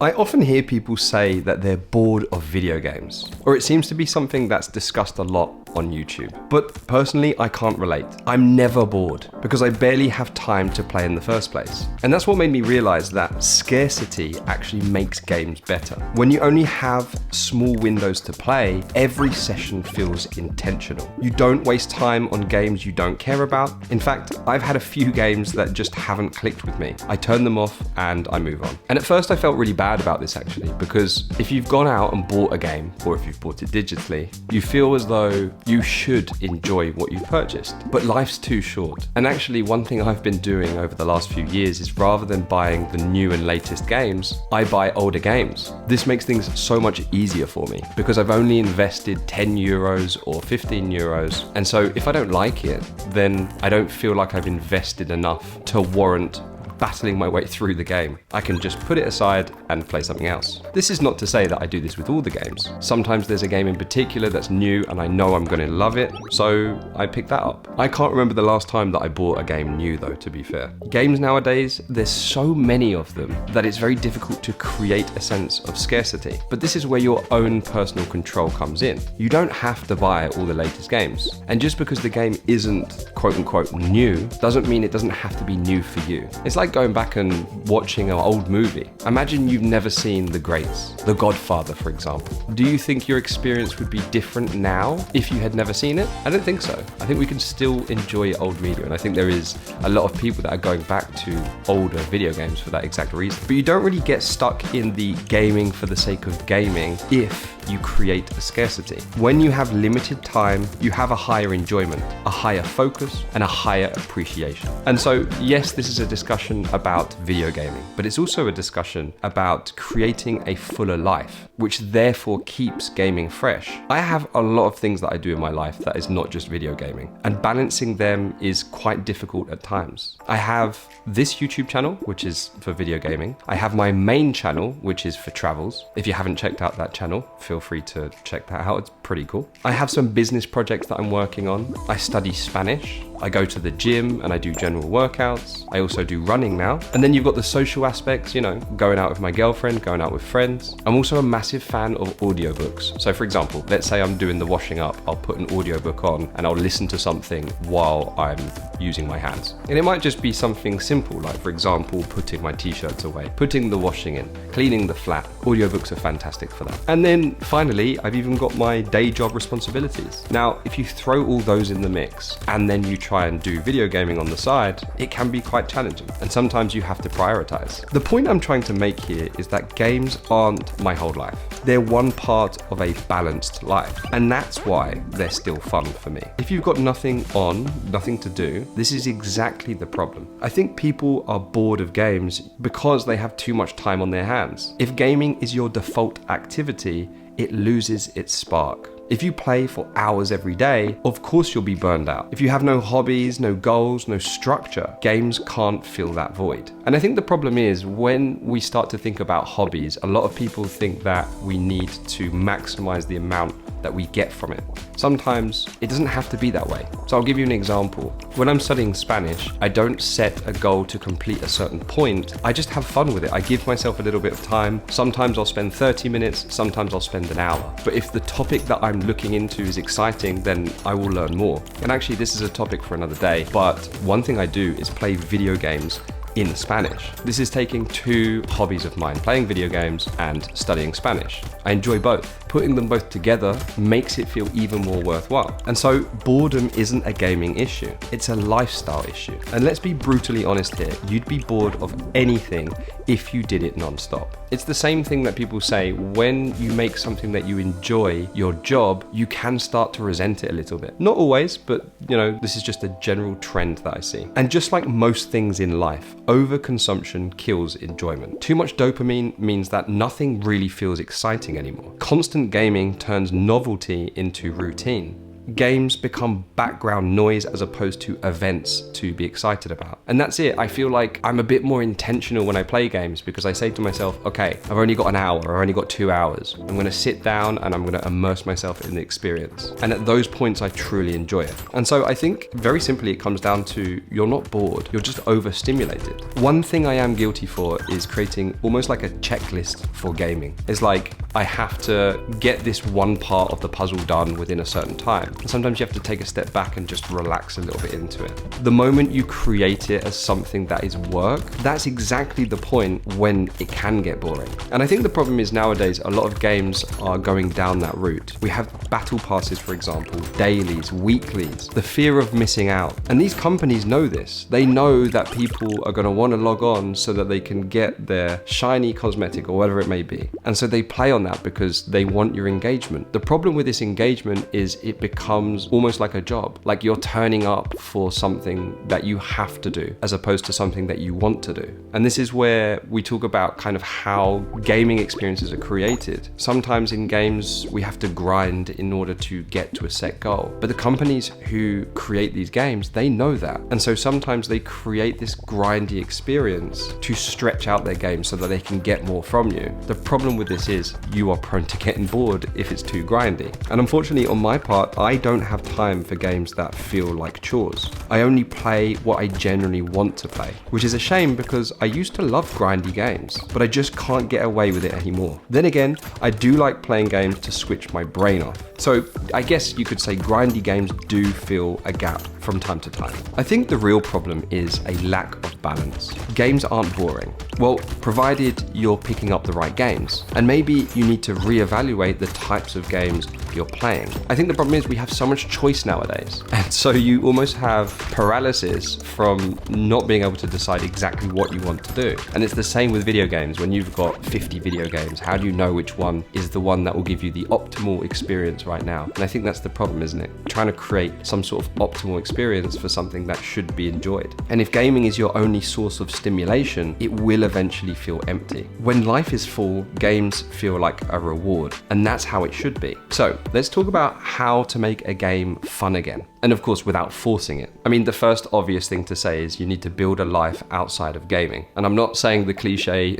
I often hear people say that they're bored of video games, or it seems to be something that's discussed a lot on YouTube. But personally, I can't relate. I'm never bored because I barely have time to play in the first place. And that's what made me realize that scarcity actually makes games better. When you only have small windows to play, every session feels intentional. You don't waste time on games you don't care about. In fact, I've had a few games that just haven't clicked with me. I turn them off and I move on. And at first I felt really bad about this actually, because if you've gone out and bought a game, or if you've bought it digitally, you feel as though you should enjoy what you purchased. But life's too short. And actually one thing I've been doing over the last few years is rather than buying the new and latest games, I buy older games. This makes things so much easier for me because I've only invested 10 euros or 15 euros. And so if I don't like it, then I don't feel like I've invested enough to warrant battling my way through the game. I can just put it aside and play something else. This is not to say that I do this with all the games. Sometimes there's a game in particular that's new and I know I'm going to love it, so I pick that up. I can't remember the last time that I bought a game new though, to be fair. Games nowadays, there's so many of them that it's very difficult to create a sense of scarcity. But this is where your own personal control comes in. You don't have to buy all the latest games. And just because the game isn't quote unquote new, doesn't mean it doesn't have to be new for you. It's like going back and watching an old movie. Imagine you've never seen The Greats, The Godfather, for example. Do you think your experience would be different now if you had never seen it? I don't think so. I think we can still enjoy old media, and I think there is a lot of people that are going back to older video games for that exact reason. But you don't really get stuck in the gaming for the sake of gaming if you create a scarcity. When you have limited time, you have a higher enjoyment, a higher focus, and a higher appreciation. And so, yes, this is a discussion about video gaming, but it's also a discussion about creating a fuller life, which therefore keeps gaming fresh. I have a lot of things that I do in my life that is not just video gaming, and balancing them is quite difficult at times. I have this YouTube channel, which is for video gaming. I have my main channel, which is for travels. If you haven't checked out that channel, feel free to check that out. It's pretty cool. I have some business projects that I'm working on. I study Spanish. I go to the gym and I do general workouts. I also do running now. And then you've got the social aspects, you know, going out with my girlfriend, going out with friends. I'm also a massive fan of audiobooks. So for example, let's say I'm doing the washing up, I'll put an audiobook on and I'll listen to something while I'm using my hands. And it might just be something simple, like for example, putting my t-shirts away, putting the washing in, cleaning the flat. Audiobooks are fantastic for that. And then finally, I've even got my day job responsibilities. Now, if you throw all those in the mix and then you try and do video gaming on the side, it can be quite challenging. And sometimes you have to prioritize. The point I'm trying to make here is that games aren't my whole life. They're one part of a balanced life. And that's why they're still fun for me. If you've got nothing on, nothing to do, this is exactly the problem. I think people are bored of games because they have too much time on their hands. If gaming is your default activity, it loses its spark. If you play for hours every day, of course you'll be burned out. If you have no hobbies, no goals, no structure, games can't fill that void. And I think the problem is when we start to think about hobbies, a lot of people think that we need to maximize the amount that we get from it. Sometimes it doesn't have to be that way. So I'll give you an example. When I'm studying Spanish, I don't set a goal to complete a certain point. I just have fun with it. I give myself a little bit of time. Sometimes I'll spend 30 minutes, sometimes I'll spend an hour. But if the topic that I'm looking into is exciting, then I will learn more. And actually, this is a topic for another day. But one thing I do is play video games in Spanish. This is taking two hobbies of mine, playing video games and studying Spanish. I enjoy both. Putting them both together makes it feel even more worthwhile. And so boredom isn't a gaming issue, it's a lifestyle issue. And let's be brutally honest here, you'd be bored of anything if you did it non-stop. It's the same thing that people say, when you make something that you enjoy, your job, you can start to resent it a little bit. Not always, but you know, this is just a general trend that I see. And just like most things in life, overconsumption kills enjoyment. Too much dopamine means that nothing really feels exciting anymore. Constant gaming turns novelty into routine. games become background noise as opposed to events to be excited about. And that's it. I feel like I'm a bit more intentional when I play games because I say to myself, okay, I've only got an hour, I've only got 2 hours. I'm going to sit down and I'm going to immerse myself in the experience. And at those points, I truly enjoy it. And so I think very simply, it comes down to you're not bored, you're just overstimulated. One thing I am guilty for is creating almost like a checklist for gaming. It's like I have to get this one part of the puzzle done within a certain time. And sometimes you have to take a step back and just relax a little bit into it. The moment you create it as something that is work, that's exactly the point when it can get boring. And I think the problem is nowadays a lot of games are going down that route. We have battle passes, for example, dailies, weeklies, the fear of missing out. And these companies know this. They know that people are going to want to log on so that they can get their shiny cosmetic or whatever it may be. And so they play on that because they want your engagement. The problem with this engagement is it becomes almost like a job. Like you're turning up for something that you have to do as opposed to something that you want to do. And this is where we talk about kind of how gaming experiences are created. Sometimes in games, we have to grind in order to get to a set goal. But the companies who create these games, they know that. And so sometimes they create this grindy experience to stretch out their game so that they can get more from you. The problem with this is you are prone to getting bored if it's too grindy. And unfortunately, on my part, I don't have time for games that feel like chores. I only play what I genuinely want to play, which is a shame because I used to love grindy games, but I just can't get away with it anymore. Then again, I do like playing games to switch my brain off. So I guess you could say grindy games do fill a gap from time to time. I think the real problem is a lack of balance. Games aren't boring. Well, provided you're picking up the right games. And maybe you need to reevaluate the types of games you're playing. I think the problem is we have so much choice nowadays. And so you almost have paralysis from not being able to decide exactly what you want to do. And it's the same with video games. When you've got 50 video games, how do you know which one is the one that will give you the optimal experience right now? And I think that's the problem, isn't it? Trying to create some sort of optimal experience for something that should be enjoyed. And if gaming is your only source of stimulation, it will eventually feel empty. When life is full, games feel like a reward, and that's how it should be. So let's talk about how to make a game fun again. And of course, without forcing it. I mean, the first obvious thing to say is you need to build a life outside of gaming. And I'm not saying the cliche,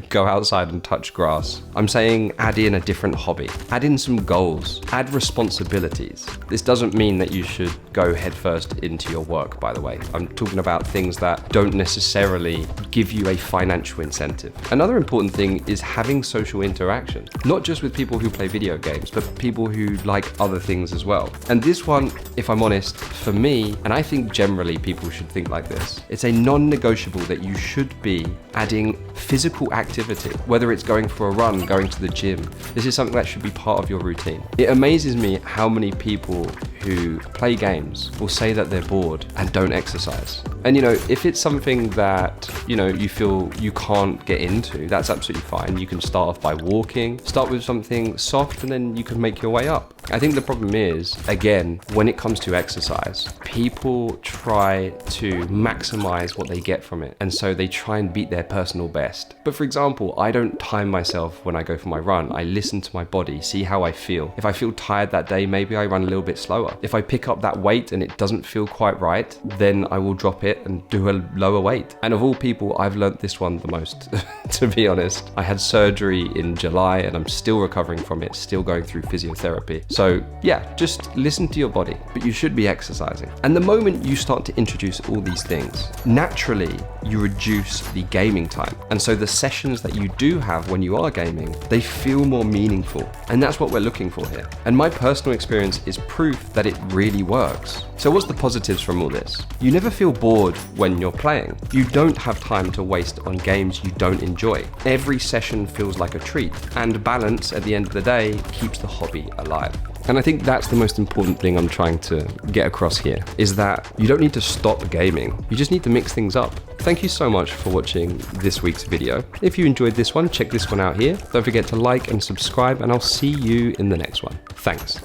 go outside and touch grass. I'm saying add in a different hobby, add in some goals, add responsibilities. This doesn't mean that you should go headfirst into your work, by the way. I'm talking about things that don't necessarily give you a financial incentive. Another important thing is having social interaction, not just with people who play video games, but people who like other things as well. And this one, if I'm honest, for me, and I think generally people should think like this, it's a non-negotiable that you should be adding physical activity, whether it's going for a run, going to the gym. This is something that should be part of your routine. It amazes me how many people who play games will say that they're bored and don't exercise. And you know, if it's something that, you know, you feel you can't get into, that's absolutely fine. You can start off by walking, start with something soft, and then you can make your way up. I think the problem is, again, when it comes to exercise, people try to maximize what they get from it. And so they try and beat their personal best. But for example, I don't time myself when I go for my run. I listen to my body, see how I feel. If I feel tired that day, maybe I run a little bit slower. If I pick up that weight and it doesn't feel quite right, then I will drop it and do a lower weight. And of all people, I've learnt this one the most, to be honest. I had surgery in July and I'm still recovering from it, still going through physiotherapy. So yeah, just listen to your body, but you should be exercising. And the moment you start to introduce all these things, naturally you reduce the gaming time. And so the sessions that you do have when you are gaming, they feel more meaningful. And that's what we're looking for here. And my personal experience is proof that it really works. So what's the positives from all this? You never feel bored when you're playing. You don't have time to waste on games you don't enjoy. Every session feels like a treat, and balance at the end of the day keeps the hobby alive. And I think that's the most important thing I'm trying to get across here, is that you don't need to stop gaming. You just need to mix things up. Thank you so much for watching this week's video. If you enjoyed this one, check this one out here. Don't forget to like and subscribe, and I'll see you in the next one. Thanks.